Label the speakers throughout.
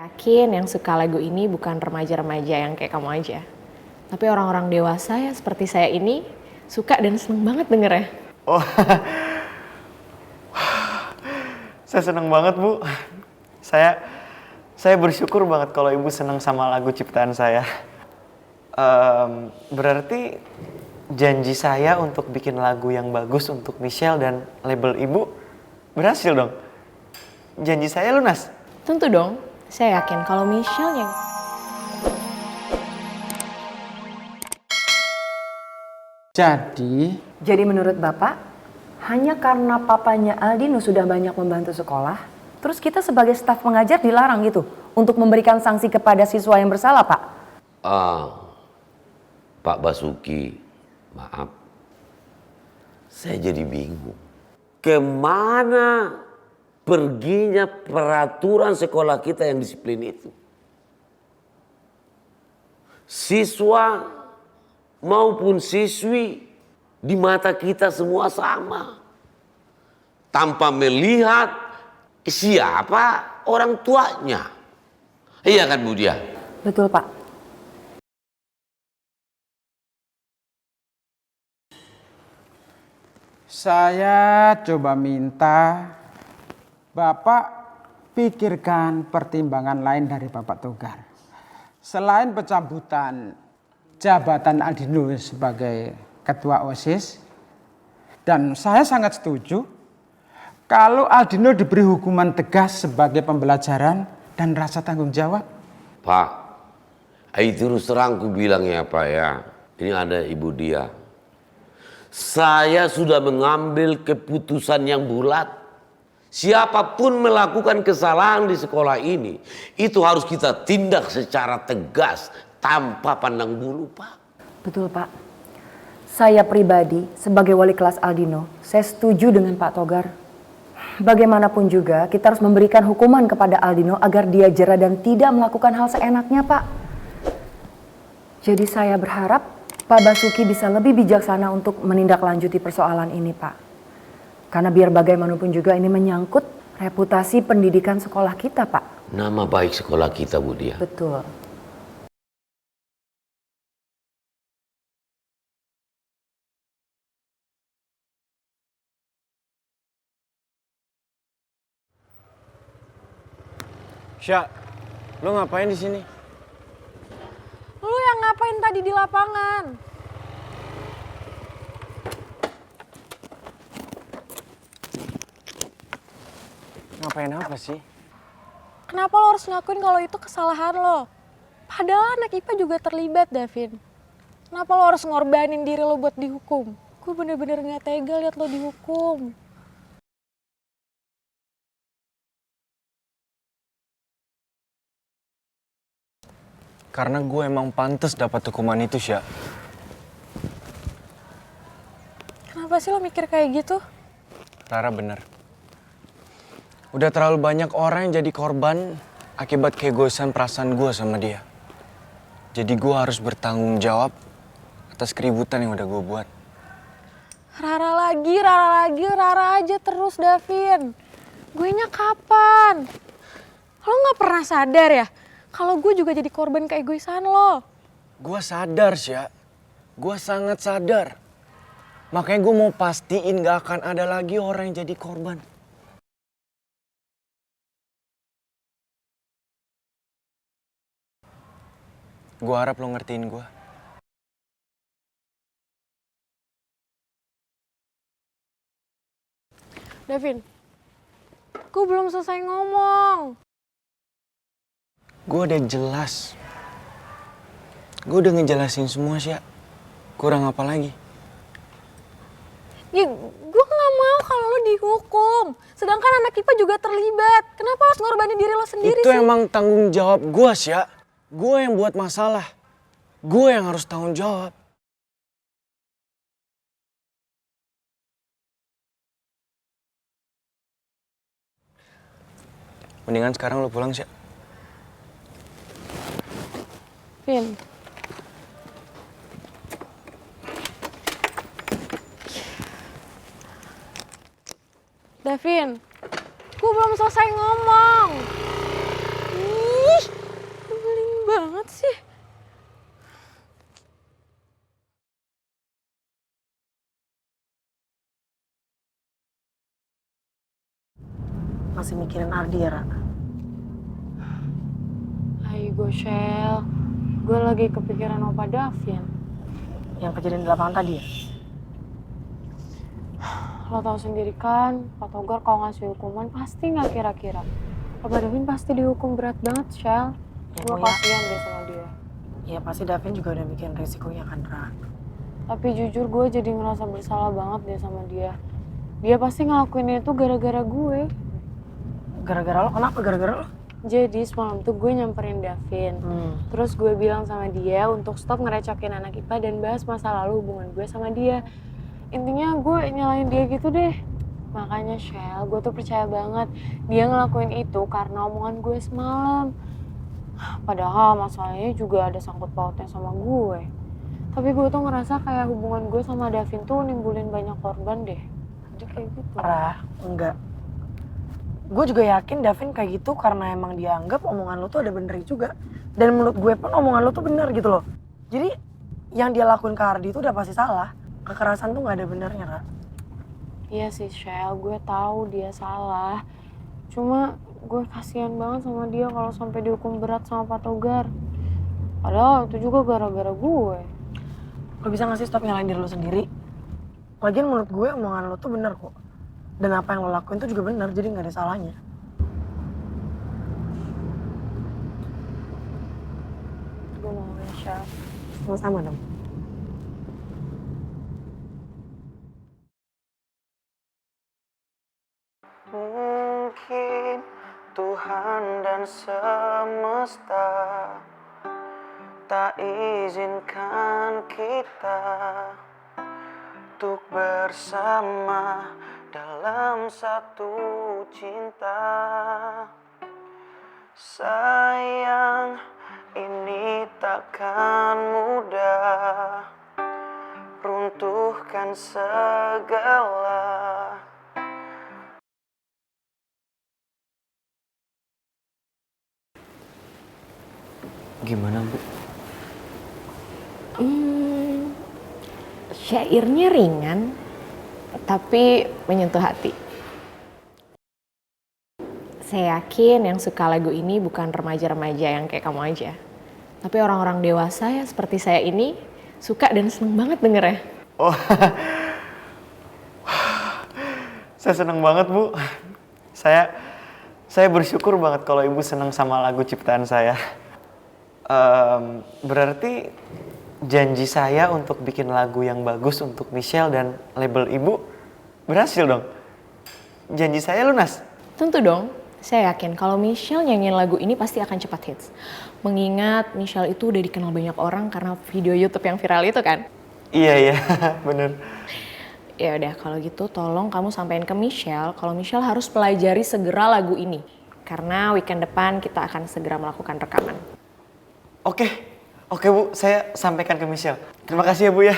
Speaker 1: yakin yang suka lagu ini bukan remaja-remaja yang kayak kamu aja. Tapi orang-orang dewasa ya seperti saya ini suka dan seneng banget dengernya.
Speaker 2: Oh, saya seneng banget Bu. Saya bersyukur banget kalau Ibu seneng sama lagu ciptaan saya. Berarti janji saya untuk bikin lagu yang bagus untuk Michelle dan label Ibu berhasil dong? Janji saya lunas?
Speaker 1: Tentu dong, saya yakin kalau Michelle yang...
Speaker 3: Jadi menurut Bapak, hanya karena papanya Aldino sudah banyak membantu sekolah, terus kita sebagai staf pengajar dilarang gitu untuk memberikan sanksi kepada siswa yang bersalah, Pak?
Speaker 4: Pak Basuki, maaf. Saya jadi bingung. Kemana perginya peraturan sekolah kita yang disiplin itu? Siswa maupun siswi di mata kita semua sama. Tanpa melihat siapa orang tuanya. Iya kan Bu Dia?
Speaker 3: Betul, Pak.
Speaker 5: Saya coba minta Bapak pikirkan pertimbangan lain dari Bapak Togar. Selain pencabutan jabatan Aldino sebagai ketua OSIS, dan saya sangat setuju kalau Aldino diberi hukuman tegas sebagai pembelajaran dan rasa tanggung jawab.
Speaker 4: Pak, itu terus terang ku bilang ya Pak ya. Ini ada Ibu Dia. Saya sudah mengambil keputusan yang bulat. Siapapun melakukan kesalahan di sekolah ini, itu harus kita tindak secara tegas tanpa pandang bulu, Pak.
Speaker 3: Betul, Pak. Saya pribadi sebagai wali kelas Aldino, saya setuju dengan Pak Togar. Bagaimanapun juga kita harus memberikan hukuman kepada Aldino agar dia jera dan tidak melakukan hal seenaknya, Pak. Jadi saya berharap Pak Basuki bisa lebih bijaksana untuk menindaklanjuti persoalan ini, Pak. Karena biar bagaimanapun juga ini menyangkut reputasi pendidikan sekolah kita, Pak.
Speaker 4: Nama baik sekolah kita, Bu Dia.
Speaker 3: Betul.
Speaker 2: Sya, lu ngapain di sini?
Speaker 1: Lu yang ngapain tadi di lapangan?
Speaker 2: Ngapain apa sih?
Speaker 1: Kenapa lo harus ngakuin kalau itu kesalahan lo? Padahal anak IPA juga terlibat, Davin. Kenapa lo harus ngorbanin diri lo buat dihukum? Gue bener-bener gak tega liat lo dihukum.
Speaker 2: Karena gue emang pantas dapat hukuman itu, Sya.
Speaker 1: Kenapa sih lo mikir kayak gitu?
Speaker 2: Rara bener. Udah terlalu banyak orang yang jadi korban akibat keegoisan perasaan gue sama dia. Jadi gue harus bertanggung jawab atas keributan yang udah gue buat.
Speaker 1: Rara Rara aja terus, Davin. Guenya kapan? Lo gak pernah sadar ya? Kalau gue juga jadi korban keegoisan lo.
Speaker 2: Gue sadar, Sya. Gue sangat sadar. Makanya gue mau pastiin gak akan ada lagi orang yang jadi korban. Gue harap lo ngertiin gue.
Speaker 1: Davin, gue belum selesai ngomong.
Speaker 2: Gue udah jelas. Gue udah ngejelasin semua, Sya. Kurang apa lagi?
Speaker 1: Ya, gue gak mau kalau lo dihukum. Sedangkan anak IPA juga terlibat. Kenapa harus ngorbanin diri lo sendiri
Speaker 2: Itu
Speaker 1: sih?
Speaker 2: emang tanggung jawab gue, Sya. Gue yang buat masalah. Gue yang harus tanggung jawab. Mendingan sekarang lo pulang, Sya.
Speaker 1: Vin. Davin, gue belum selesai ngomong. Ih. banget sih.
Speaker 3: Masih mikirin Ardi ya, Ra?
Speaker 1: Aigo Shell, gue lagi kepikiran Opa Davin.
Speaker 3: Yang kejadian di lapangan tadi ya?
Speaker 1: Lo tau sendiri kan, Pak Togar kalau ngasih hukuman pasti nggak kira-kira. Opa Davin pasti dihukum berat banget, Shell. Gue
Speaker 3: Emang ya?
Speaker 1: kasihan deh sama dia.
Speaker 3: Ya pasti Davin juga udah mikirin resikonya kan, Ra?
Speaker 1: Tapi jujur gue jadi ngerasa bersalah banget deh sama dia. Dia pasti ngelakuin itu gara-gara gue.
Speaker 3: Gara-gara lo? Kenapa gara-gara lo?
Speaker 1: Jadi semalam tuh gue nyamperin Davin. Terus gue bilang sama dia untuk stop ngerecokin anak IPA dan bahas masa lalu hubungan gue sama dia. Intinya gue nyalahin dia gitu deh. Makanya Shell, gue tuh percaya banget dia ngelakuin itu karena omongan gue semalam. Padahal masalahnya juga ada sangkut pautnya sama gue. Tapi gue tuh ngerasa kayak hubungan gue sama Davin tuh nimbulin banyak korban deh. Jadi kayak gitu.
Speaker 3: Ra, enggak. Gue juga yakin Davin kayak gitu karena emang dia anggap omongan lo tuh ada benernya juga. Dan menurut gue pun omongan lo tuh bener gitu loh. Jadi yang dia lakuin ke Ardi itu udah pasti salah. Kekerasan tuh gak ada benernya, Ra.
Speaker 1: Iya sih Shell, gue tahu dia salah. Cuma gue kasihan banget sama dia kalau sampai dihukum berat sama Pak Togar. Padahal itu juga gara-gara gue.
Speaker 3: Lo bisa gak sih stop nyalain diri lo sendiri? Lagian menurut gue omongan lo tuh bener kok. Dan apa yang lo lakuin tuh juga bener, jadi gak ada salahnya.
Speaker 1: Gue mau ya Shell.
Speaker 3: Sama-sama dong.
Speaker 2: Mungkin Tuhan dan semesta tak izinkan kita untuk bersama dalam satu cinta. Sayang, ini takkan mudah, runtuhkan segala. Gimana, Bu?
Speaker 6: Syairnya ringan, tapi menyentuh hati. Saya yakin yang suka lagu ini bukan remaja-remaja yang kayak kamu aja. Tapi orang-orang dewasa ya seperti saya ini suka dan seneng banget dengernya.
Speaker 2: Oh, saya seneng banget, Bu. Saya bersyukur banget kalau Ibu seneng sama lagu ciptaan saya. Berarti janji saya untuk bikin lagu yang bagus untuk Michelle dan label Ibu berhasil dong? Janji saya lunas?
Speaker 6: Tentu dong, saya yakin kalau Michelle nyanyiin lagu ini pasti akan cepat hits. Mengingat Michelle itu udah dikenal banyak orang karena video YouTube yang viral itu kan?
Speaker 2: Iya, bener.
Speaker 6: Ya udah kalau gitu tolong kamu sampaikan ke Michelle kalau Michelle harus pelajari segera lagu ini. Karena weekend depan kita akan segera melakukan rekaman.
Speaker 2: Oke Bu, saya sampaikan ke Michelle. Terima kasih ya Bu ya.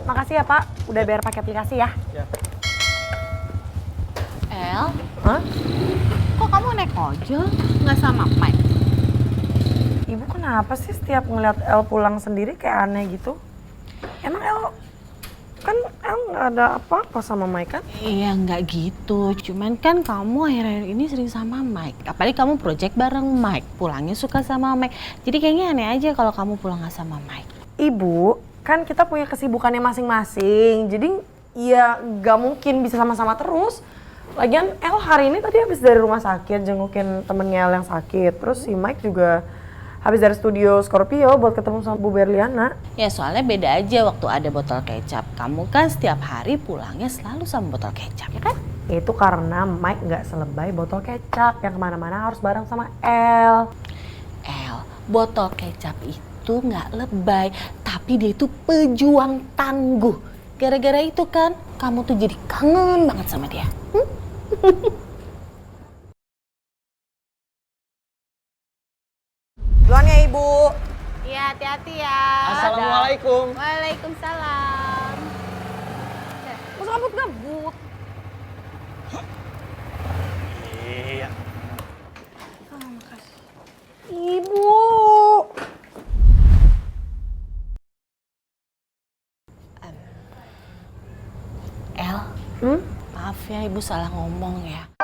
Speaker 3: Makasih ya Pak, udah bayar pakai aplikasi ya.
Speaker 7: El,
Speaker 3: Hah?
Speaker 7: kok kamu naik ojol? Nggak sama Mike?
Speaker 3: Ibu kenapa sih setiap ngeliat El pulang sendiri kayak aneh gitu? Emang El nggak ada apa-apa sama Mike kan?
Speaker 7: Iya, nggak gitu. Cuman kan kamu akhir-akhir ini sering sama Mike. Apalagi kamu project bareng Mike. Pulangnya suka sama Mike. Jadi kayaknya aneh aja kalau kamu pulang nggak sama Mike.
Speaker 3: Ibu, kan kita punya kesibukannya masing-masing. Jadi ya nggak mungkin bisa sama-sama terus. Lagian El hari ini tadi habis dari rumah sakit jengukin temennya El yang sakit. Terus si Mike juga habis dari studio Scorpio buat ketemu sama Bu Berliana.
Speaker 7: Ya soalnya beda aja waktu ada botol kecap. Kamu kan setiap hari pulangnya selalu sama botol kecap, ya kan?
Speaker 3: Itu karena Mike nggak selebay botol kecap yang kemana-mana harus bareng sama El.
Speaker 7: El, botol kecap itu nggak lebay, tapi dia itu pejuang tangguh. Gara-gara itu kan kamu tuh jadi kangen banget sama dia.
Speaker 3: Duluan ya Ibu.
Speaker 7: Iya, hati-hati ya.
Speaker 2: Assalamualaikum.
Speaker 7: Waalaikumsalam.
Speaker 1: ngebut.
Speaker 2: Iya.
Speaker 1: Ibu.
Speaker 7: El, maaf ya ibu salah ngomong ya.